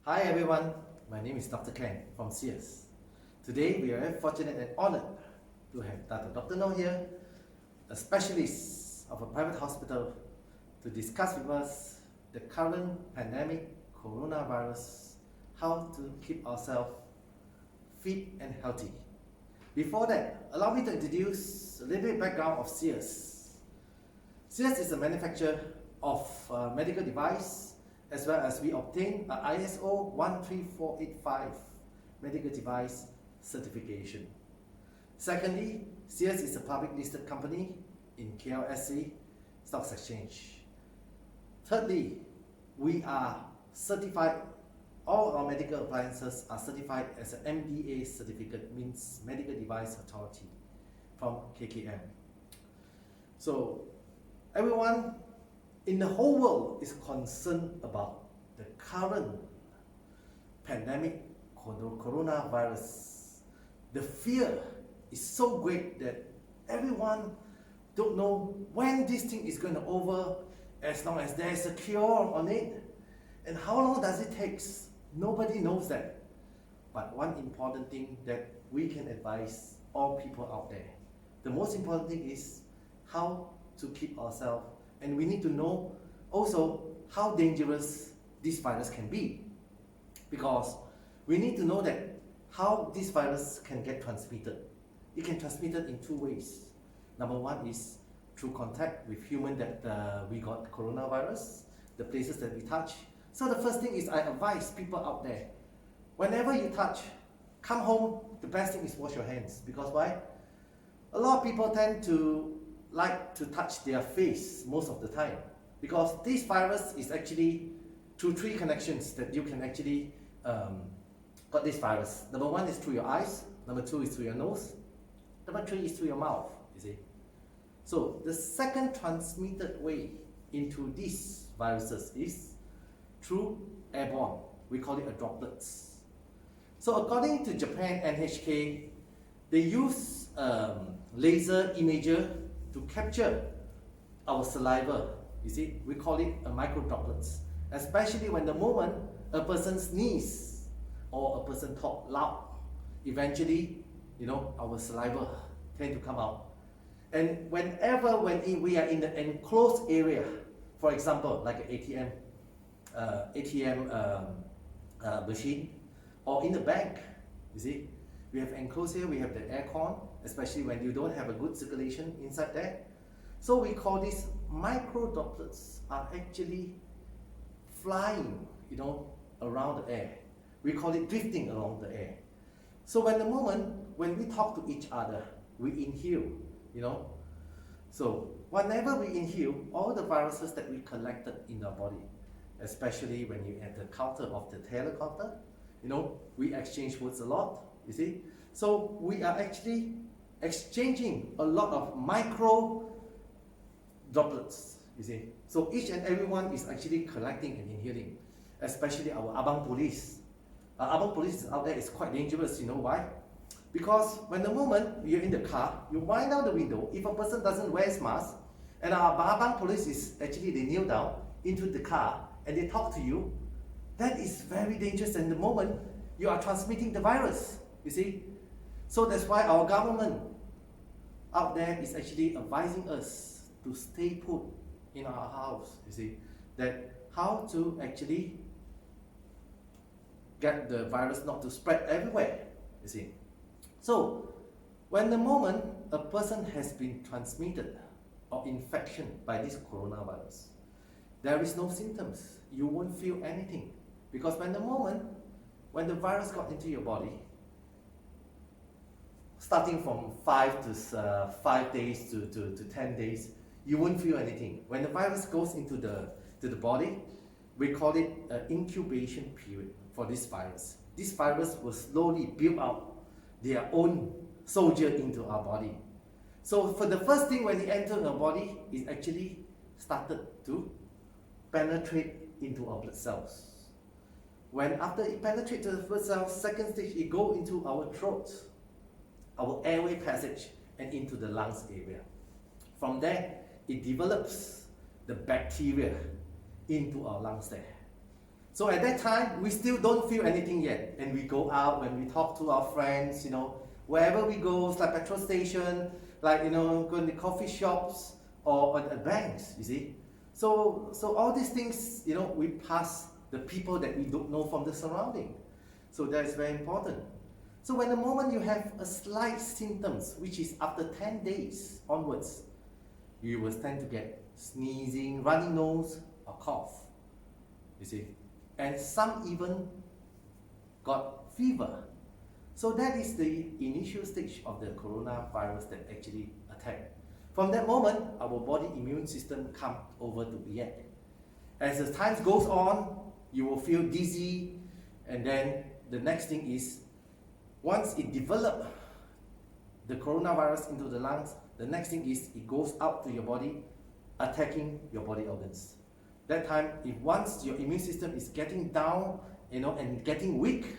Hi everyone, my name is Dr. Ken from SEERS. Today we are very fortunate and honored to have Dr. Noor here, a specialist of a private hospital, to discuss with us the current pandemic coronavirus, how to keep ourselves fit and healthy. Before that, allow me to introduce a little bit background of SEERS. SEERS is a manufacturer of medical device, as well as we obtain a ISO 13485 medical device certification. Secondly, SEERS is a public listed company in KLSA Stock Exchange. Thirdly, we are certified, all our medical appliances are certified as an MDA certificate, means Medical Device Authority from KKM. So everyone in the whole world is concerned about the current pandemic coronavirus. The fear is so great that everyone don't know when this thing is going to over, as long as there is a cure on it, and how long does it take? Nobody knows that. But one important thing that we can advise all people out there, the most important thing is how to keep ourselves, and we need to know also how dangerous this virus can be, because we need to know that how this virus can get transmitted. It can transmit it in two ways. Number one is through contact with human that we got coronavirus, the places that we touch. So the first thing is, I advise people out there, whenever you touch, come home, the best thing is wash your hands. Because why? A lot of people tend to like to touch their face most of the time, because this virus is actually through three connections that you can actually got this virus. Number one is through your eyes, number two is through your nose, number three is through your mouth, you see. So the second transmitted way into these viruses is through airborne. We call it a droplets. So according to Japan NHK, they use laser imager to capture our saliva. You see, we call it a micro droplets. Especially when the moment a person sneezes or a person talk loud, eventually, our saliva tend to come out. And when we are in the enclosed area, for example, like an ATM machine, or in the bank, you see, we have enclosed here, we have the aircon, especially when you don't have a good circulation inside there. So we call these micro droplets are actually flying, around the air. We call it drifting along the air. So when we talk to each other, we inhale, So whenever we inhale, all the viruses that we collected in our body, especially when you're at the counter of the teller counter, we exchange words a lot, you see. So we are actually exchanging a lot of micro droplets, you see. So each and every one is actually collecting and inhaling, especially our abang police. Abang police out there is quite dangerous, you know why? Because when the moment you're in the car, you wind down the window, if a person doesn't wear his mask, and our abang police is actually, they kneel down into the car and they talk to you, that is very dangerous, and the moment you are transmitting the virus, you see. So that's why our government out there is actually advising us to stay put in our house, you see, that how to actually get the virus not to spread everywhere, you see. So when the moment a person has been transmitted or infection by this coronavirus, there is no symptoms, you won't feel anything, because when the virus got into your body, starting from 5 days to 10 days, you won't feel anything. When the virus goes into the body, we call it an incubation period for this virus. This virus will slowly build out their own soldier into our body. So for the first thing, when it enters our body, it actually started to penetrate into our blood cells. When after it penetrates the blood cells, second stage, it go into our throat, our airway passage, and into the lungs area. From there, it develops the bacteria into our lungs there. So at that time, we still don't feel anything yet. And we go out, when we talk to our friends, wherever we go, it's like petrol station, like, going to coffee shops or at banks, you see. So all these things, we pass the people that we don't know from the surrounding. So that is very important. So when the moment you have a slight symptoms, which is after 10 days onwards, you will tend to get sneezing, runny nose, or cough, you see. And some even got fever. So that is the initial stage of the coronavirus that actually attacked. From that moment, our body immune system comes over to react. As the time goes on, you will feel dizzy, and then the next thing is, once it develops the coronavirus into the lungs, the next thing is it goes out to your body, attacking your body organs. That time, if once your immune system is getting down, and getting weak,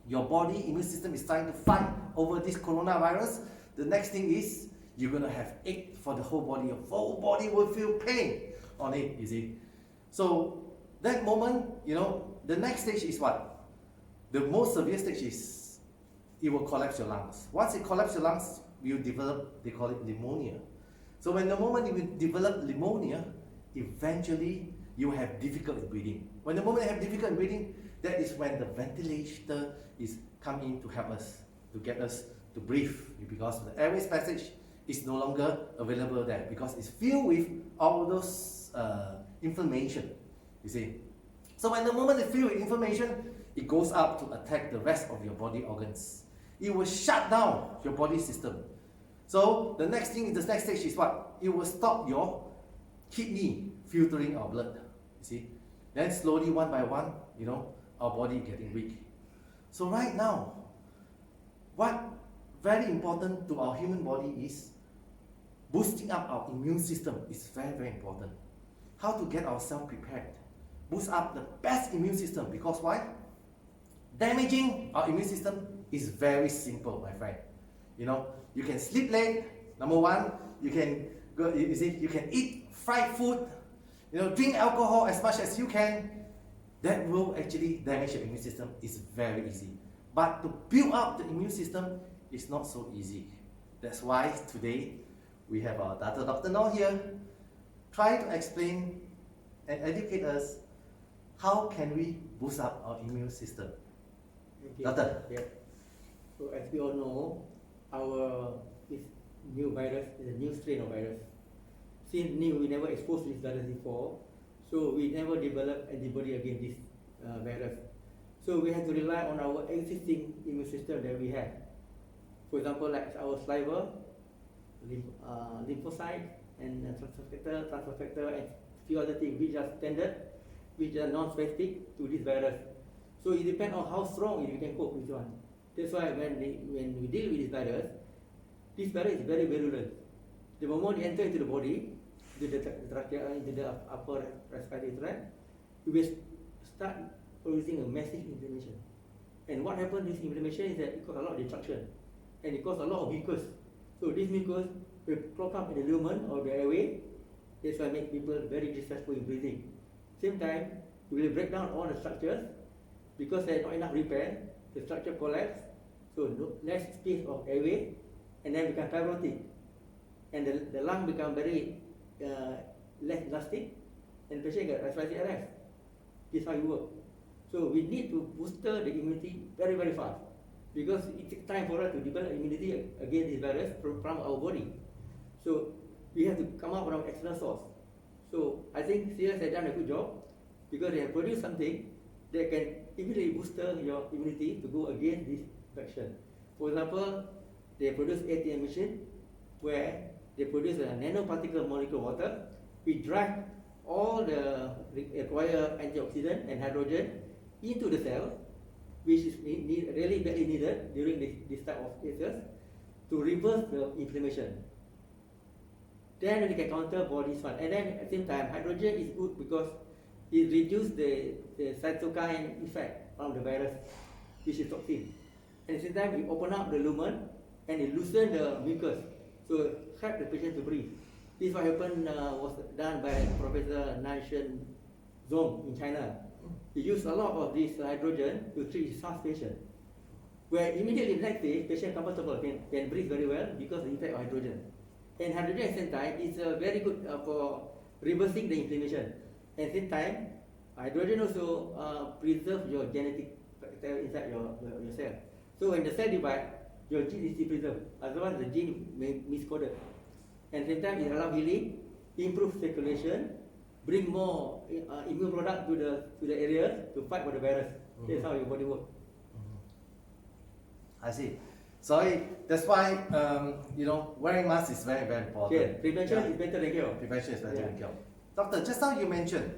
your body immune system is trying to fight over this coronavirus, the next thing is you're going to have ache for the whole body. Your whole body will feel pain on it, you see. So that moment, the next stage is what? The most severe stage is it will collapse your lungs. Once it collapses your lungs, you develop, they call it pneumonia. So when the moment you develop pneumonia, eventually you have difficulty breathing. When the moment you have difficulty breathing, that is when the ventilator is come in to help us, to get us to breathe, because the airways passage is no longer available there, because it's filled with all those inflammation, you see. So when the moment it's filled with inflammation, it goes up to attack the rest of your body organs. It will shut down your body system. So the next stage is what? It will stop your kidney filtering our blood, you see. Then slowly, one by one, our body getting weak. So right now, what very important to our human body is boosting up our immune system is very, very important. How to get ourselves prepared. Boost up the best immune system, because why? Damaging our immune system is very simple, my friend. You can sleep late, number one. You can go, you can eat fried food, drink alcohol as much as you can. That will actually damage your immune system. It's very easy. But to build up the immune system is not so easy. That's why today we have our Dr. Noor here, try to explain and educate us how can we boost up our immune system. Okay. Doctor. Yeah. So as we all know, this new virus is a new strain of virus. Since new, we never exposed to this virus before, so we never developed antibody against this virus. So we have to rely on our existing immune system that we have. For example, like our saliva, lymphocytes, and transfer factor, and few other things which are standard, which are non-specific to this virus. So it depends on how strong we can cope with one. That's why when we deal with this virus is very virulent. The moment it enters into the body, into the trachea, into the upper respiratory tract, we will start producing a massive inflammation. And what happens with inflammation is that it causes a lot of destruction, and it causes a lot of mucus. So this mucus will clog up in the lumen or the airway. That's why it makes people very distressful in breathing. Same time, we will break down all the structures because there is not enough repair. The structure collapse, so less space of airway, and then become fibrotic, and the lung become very less elastic, and the patient get respiratory arrest. This is how it works. So we need to booster the immunity very, very fast, because it takes time for us to develop immunity against this virus from our body. So we have to come up with an external source. So I think SEERS has done a good job, because they have produced something that can immediately booster your immunity to go against this infection. For example, they produce ATM machine where they produce a nanoparticle molecule water. We drive all the required antioxidant and hydrogen into the cell, which is really badly needed during this type of cases, to reverse the inflammation. Then we can counter body's one. And then at the same time, hydrogen is good because it reduces the cytokine effect from the virus, which is toxin. And at the same time, we open up the lumen and it loosens the mucus, so help the patient to breathe. This is what happened was done by Professor Nanshen Zhong in China. he used a lot of this hydrogen to treat his SARS patient. Where immediately next day, patient comfortable, can breathe very well because of the effect of hydrogen. And hydrogen at the same time is very good for reversing the inflammation. At the same time, hydrogen also preserves your genetic factor inside your cell. So when the cell divide, your gene is still preserved. Otherwise, the gene may miscoded. And at the same time, it allows healing, improve circulation, bring more immune product to the area to fight for the virus. That's how your body works. I see. So that's why wearing mask is very, very important. Yeah, prevention is better than cure. Prevention is better than cure. Doctor, just now you mentioned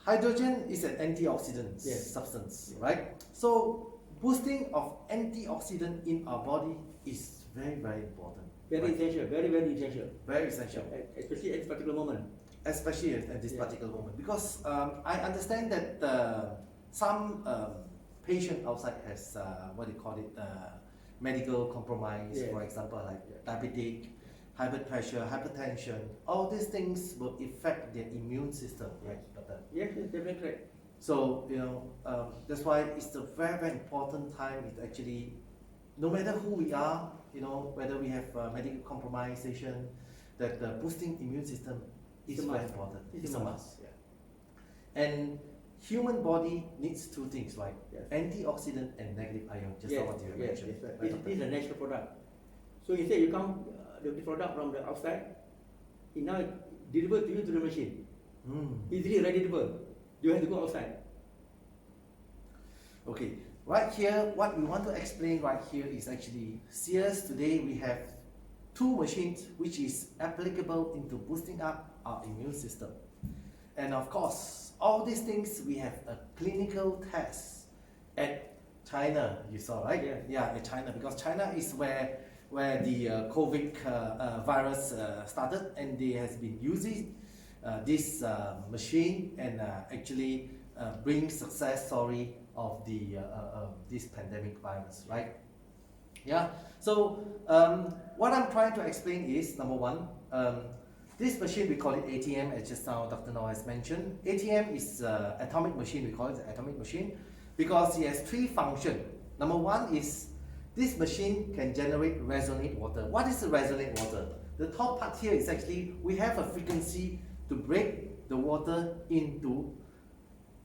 hydrogen is an antioxidant substance, right? So boosting of antioxidant in our body is very, very important. Very essential, very, very essential. Very essential. Especially at this particular moment. Especially at this particular moment. Because I understand that some patient outside has medical compromise, for example, like diabetic, high blood pressure, hypertension. All these things will affect their immune system, right, doctor? Yes, definitely correct. So that's why it's a very, very important time. It actually, no matter who we are, whether we have medical compromisation, that boosting immune system is very important. It's a must. Yeah. And human body needs two things, right? Yes. Antioxidant and negative ion, just like what you mentioned. Yes, right. This is a natural product. So instead you come the product from the outside, it now delivered to you to the machine. Easily readable. You have to go outside. Okay, right here, what we want to explain right here is actually SEERS today we have two machines which is applicable into boosting up our immune system. And of course, all these things we have a clinical test at China, you saw, right? Yeah, at China, because China is where the COVID virus started, and they has been using this machine and actually bring success story of the this pandemic virus, right? Yeah. So what I'm trying to explain is, number one, this machine we call it ATM, as just now Dr. Noor has mentioned. ATM is atomic machine. We call it the atomic machine because it has three functions. Number one is this machine can generate resonate water. What is the resonate water? The top part here is actually we have a frequency to break the water into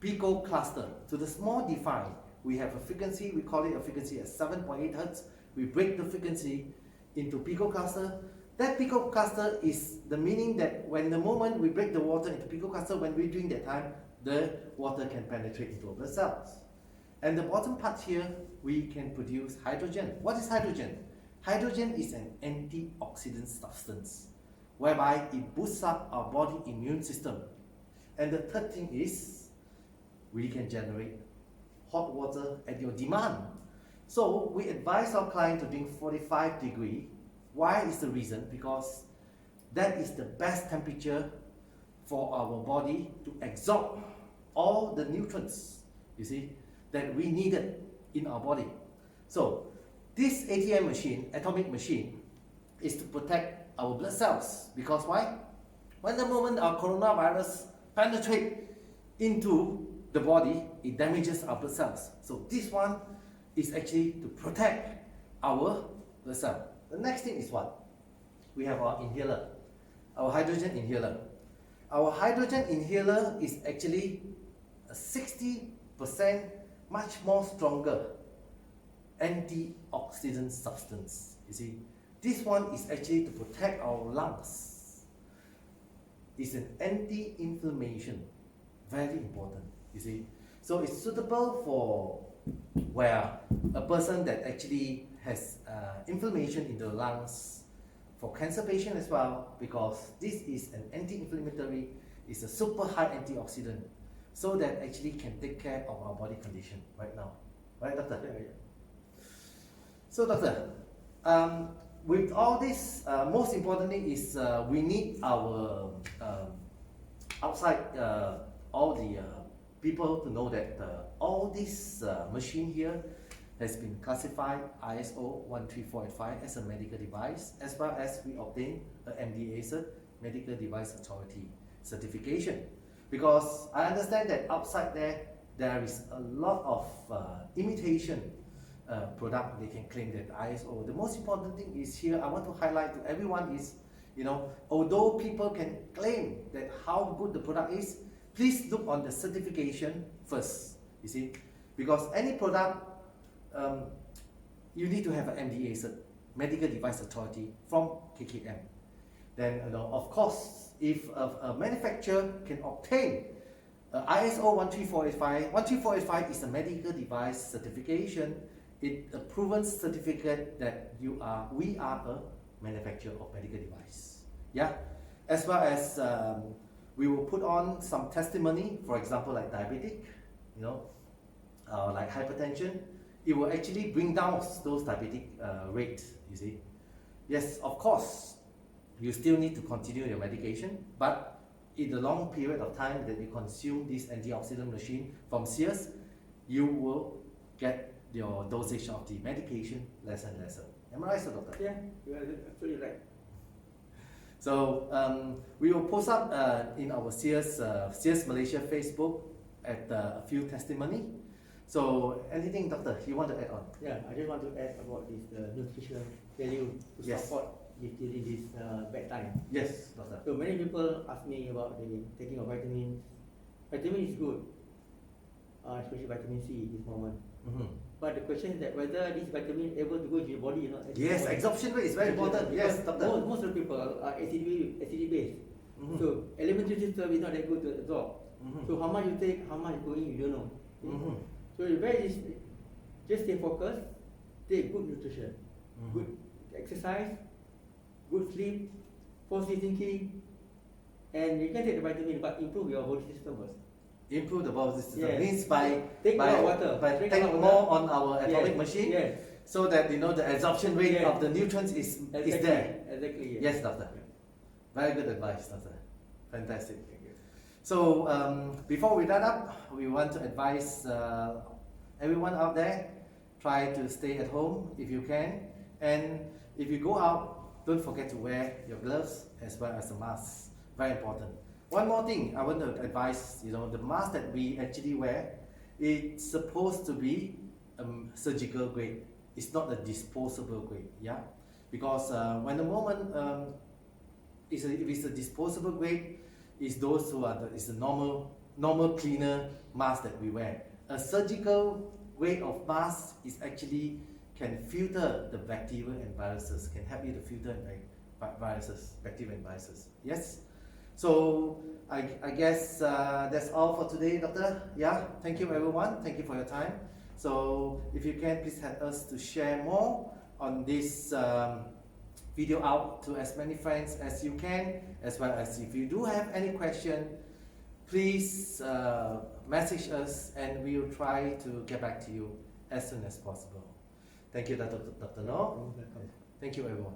picocluster. To the small define, we have a frequency, we call it a frequency at 7.8 Hz. We break the frequency into picocluster. That picocluster is the meaning that when the moment we break the water into picocluster, when we drink that time, the water can penetrate into our blood cells. And the bottom part here, we can produce hydrogen. What is hydrogen? Hydrogen is an antioxidant substance, whereby it boosts up our body immune system. And the third thing is, we can generate hot water at your demand. So we advise our client to drink 45 degree. Why is the reason? Because that is the best temperature for our body to absorb all the nutrients, you see, that we needed in our body. So this ATM machine, atomic machine, is to protect our blood cells. Because why? When the moment our coronavirus penetrates into the body, it damages our blood cells. So this one is actually to protect our blood cell. The next thing is what? We have our inhaler, our hydrogen inhaler. Our hydrogen inhaler is actually a 60% much more stronger antioxidant substance. You see, this one is actually to protect our lungs. It's an anti-inflammation, very important. You see, so it's suitable for where a person that actually has inflammation in the lungs, for cancer patient as well, because this is an anti-inflammatory, it's a super high antioxidant, so that actually can take care of our body condition right now. Right, doctor? Yeah. So, doctor, with all this, most importantly is we need our outside all the people to know that all this machine here has been classified ISO 13485 as a medical device, as well as we obtain a MDA cert, Medical Device Authority certification. Because I understand that outside there is a lot of imitation product they can claim that ISO. The most important thing is here, I want to highlight to everyone is, although people can claim that how good the product is, please look on the certification first, you see. Because any product, you need to have an MDA cert, Medical Device Authority from KKM. Then, of course, if a manufacturer can obtain ISO 13485, 13485 is a medical device certification. It's a proven certificate that we are a manufacturer of medical device. Yeah, as well as we will put on some testimony, for example, like diabetic, like hypertension. It will actually bring down those diabetic rate, you see. Yes, of course, you still need to continue your medication, but in the long period of time that you consume this antioxidant machine from SEERS, you will get your dosage of the medication less and lesser. Am I right, sir, doctor? Yeah, you are absolutely right. So we will post up in our SEERS Malaysia Facebook at a few testimony. So anything, doctor, you want to add on? Yeah, I just want to add about this nutritional value to support during this bad time. Yes, doctor. So many people ask me about the taking of vitamins. Vitamin is good, especially vitamin C at this moment. But the question is that whether this vitamin able to go to your body or not. Yes, absorption rate is very important. Yes, doctor. Most of the people are acid based. So elementary system is not that good to absorb. So how much you take, how much go in, you don't know. So it's very easy. Just stay focused, take good nutrition, good exercise, good sleep, positive thinking, and you can take the vitamin, but improve your body system first. Improve the body system means take more more on our atomic machine, so that the absorption rate of the nutrients is there. Exactly. Yes, doctor. Very good advice, doctor. Fantastic. So before we wrap up, we want to advise everyone out there, try to stay at home if you can, and if you go out, don't forget to wear your gloves as well as a mask. Very important. One more thing I want to advise, the mask that we actually wear, it's supposed to be surgical grade. It's not a disposable grade, yeah? Because when the moment if it's a disposable grade, it's those who are it's a normal cleaner mask that we wear. A surgical grade of mask is actually can filter the bacteria and viruses, can help you to filter viruses, bacteria and viruses. Yes. So I guess that's all for today, doctor. Yeah. Thank you, everyone. Thank you for your time. So if you can, please help us to share more on this video out to as many friends as you can, as well as if you do have any question, please message us and we will try to get back to you as soon as possible. Thank you, Dr. Noor. Thank you, everyone.